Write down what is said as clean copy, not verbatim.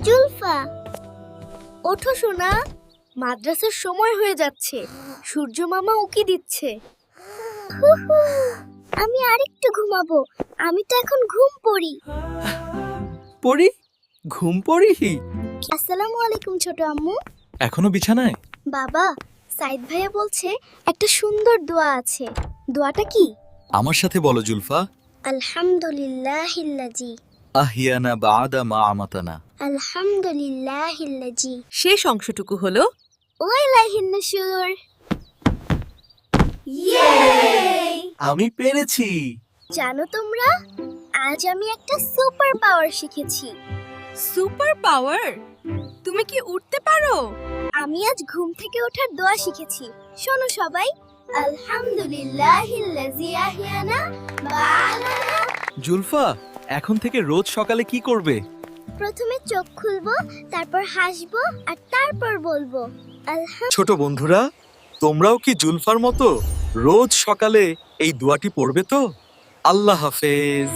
জুলফা, ওঠো সোনা, মাদ্রাসার সময় হয়ে যাচ্ছে। সূর্য মামা উকি দিচ্ছে। আমি আরেকটু ঘুমাবো। আমি তো এখন ঘুম পড়ি। পড়ি? ঘুম পড়ি? আসসালামু আলাইকুম ছোট আম্মু। এখনো বিছানায়? বাবা, সাইদ ভাইয়া বলছে একটা সুন্দর দোয়া আছে। দোয়াটা কি? আমার সাথে বলো জুলফা। আলহামদুলিল্লাহিল্লাজি, আহিয়ানা বাদা মা আমাতানা। আলহামদুলিল্লাহিল্লাজি, শেষ অংশটুকু হলো ওয়াইলাহিন নুশুর। আমি পেরেছি। জানো তোমরা, আজ আমি একটা সুপার পাওয়ার শিখেছি। Super power. তুমি কি উঠতে পারো? আমি আজ ঘুম থেকে ওঠার দোয়া শিখেছি। শোনো সবাই, আলহামদুলিল্লাহিল্লাজি আহিয়ানা বা'দানা। জুলফা, এখন থেকে রোজ সকালে কি করবে? প্রথমে চোখ খুলবো, তারপর হাসবো, আর তারপর বলবো ছোট বন্ধুরা, তোমরাও কি জুলফার মতো রোজ সকালে এই দোয়াটি পড়বে তো? আল্লাহ হাফেজ।